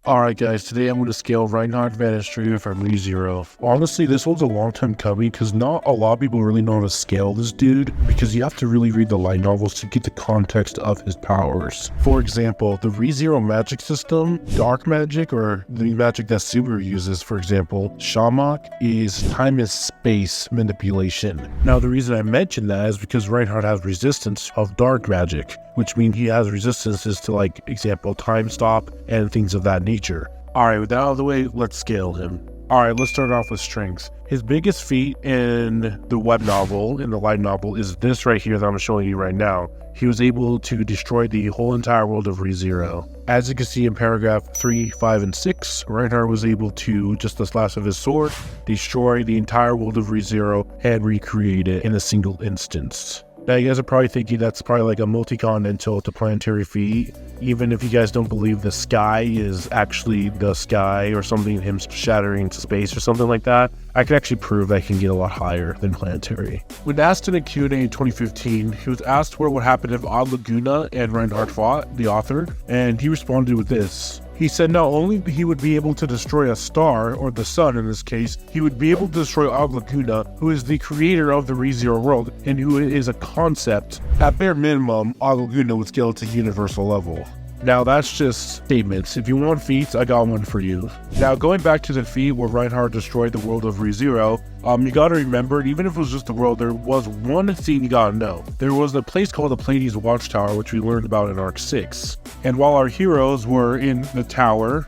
Alright guys, today I'm going to scale Reinhard Tree from Rezero. Honestly, this one's a long time coming because not a lot of people really know how to scale this dude because you have to really read the light novels to get the context of his powers. For example, the Rezero magic system, dark magic, or the magic that Subaru uses, for example, Shamak, is time and space manipulation. Now the reason I mention that is because Reinhard has resistance of dark magic, which means he has resistances to, like, example, time stop and things of that nature. Alright, with that out of the way, let's scale him. Alright, let's start off with strength. His biggest feat in the web novel, in the light novel, is this right here that I'm showing you right now. He was able to destroy the whole entire world of Rezero. As you can see in paragraph 3, 5, and 6, Reinhard was able to, just the slash of his sword, destroy the entire world of Rezero and recreate it in a single instance. Now you guys are probably thinking that's probably like a multi-continental to planetary feat, even if you guys don't believe the sky is actually the sky or something, him shattering into space or something like that. I can actually prove that can get a lot higher than planetary. When asked in a Q&A in 2015, he was asked what would happen if Odd Laguna and Reinhard fought, the author, and he responded with this. He said not only he would be able to destroy a star, or the sun in this case, he would be able to destroy Odd Laguna, who is the creator of the Rezero world, and who is a concept. At bare minimum, Odd Laguna would scale to universal level. Now that's just statements. If you want feats, I got one for you. Now going back to the feat where Reinhard destroyed the world of Rezero, you gotta remember, even if it was just the world, there was one thing you gotta know. There was a place called the Pleiades Watchtower, which we learned about in Arc 6. And while our heroes were in the tower,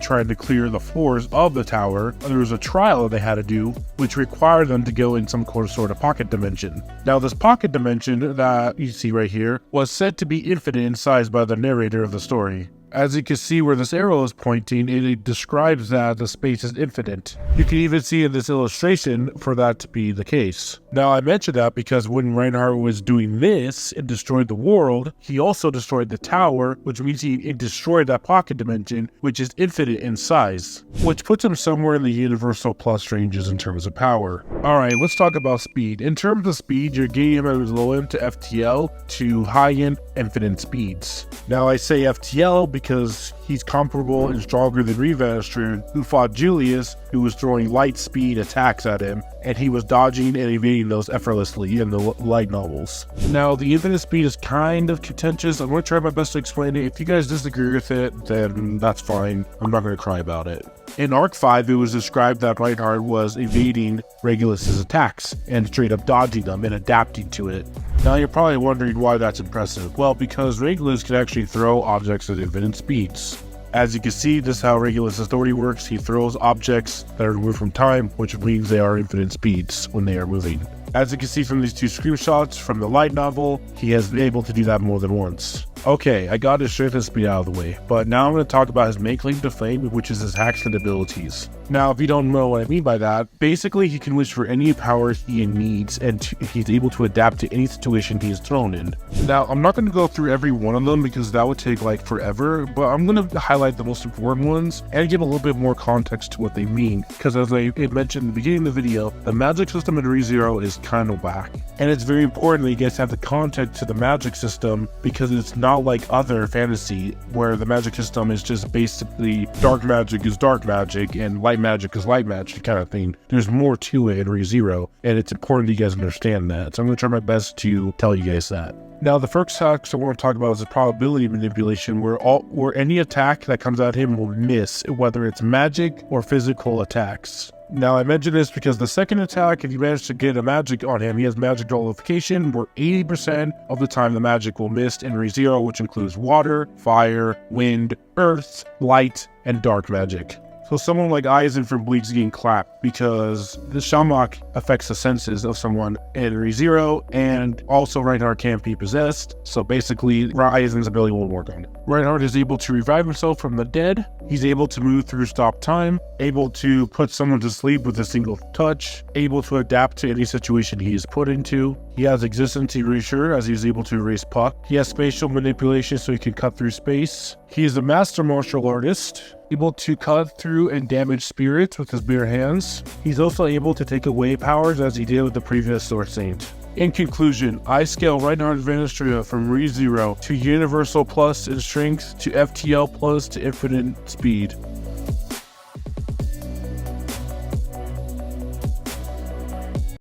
trying to clear the floors of the tower, there was a trial that they had to do, which required them to go in some sort of pocket dimension. Now this pocket dimension that you see right here was said to be infinite in size by the narrator of the story. As you can see where this arrow is pointing, it describes that the space is infinite. You can even see in this illustration for that to be the case. Now I mentioned that because when Reinhard was doing this and destroyed the world, he also destroyed the tower, which means he destroyed that pocket dimension, which is infinite in size, which puts him somewhere in the universal plus ranges in terms of power. Alright, let's talk about speed. In terms of speed, you're getting him at his low end to FTL to high end infinite speeds. Now I say FTL because he's comparable and stronger than Reinhard, who fought Julius, who was throwing light speed attacks at him, and he was dodging and evading those effortlessly in the light novels. Now, the infinite speed is kind of contentious. I'm going to try my best to explain it. If you guys disagree with it, then that's fine. I'm not going to cry about it. In Arc 5, it was described that Reinhard was evading Regulus's attacks and straight up dodging them and adapting to it. Now you're probably wondering why that's impressive. Well, because Regulus can actually throw objects at infinite speeds. As you can see, this is how Regulus' authority works. He throws objects that are removed from time, which means they are infinite speeds when they are moving. As you can see from these two screenshots from the light novel, he has been able to do that more than once. Okay, I got his strength and speed out of the way, but now I'm going to talk about his main claim to fame, which is his hacks and abilities. Now, if you don't know what I mean by that, basically he can wish for any power he needs, and he's able to adapt to any situation he is thrown in. Now, I'm not going to go through every one of them because that would take like forever, but I'm going to highlight the most important ones and give a little bit more context to what they mean, because as I mentioned in the beginning of the video, the magic system in Rezero is kind of whack. And it's very important that you guys have the context to the magic system, because it's not like other fantasy where the magic system is just basically dark magic is dark magic and light magic is light magic kind of thing. There's more to it in Rezero, and it's important that you guys understand that. So I'm going to try my best to tell you guys that. Now, the first hacks I want to talk about is the probability manipulation, where any attack that comes at him will miss, whether it's magic or physical attacks. Now, I mention this because the second attack, if you manage to get a magic on him, he has magic nullification, where 80% of the time the magic will miss in Rezero, which includes water, fire, wind, earth, light, and dark magic. So someone like Aizen from Bleach is getting clapped because the Shamak affects the senses of someone in Rezero, and also Reinhard can't be possessed, so basically Aizen's ability won't work on it. Reinhard is able to revive himself from the dead, he's able to move through stop time, able to put someone to sleep with a single touch, able to adapt to any situation he is put into. He has existence erasure as he's able to erase Puck. He has spatial manipulation so he can cut through space. He is a master martial artist, able to cut through and damage spirits with his bare hands. He's also able to take away powers as he did with the previous Sword Saint. In conclusion, I scale Reinhard Vanistria from Rezero to Universal Plus in strength to FTL Plus to infinite speed.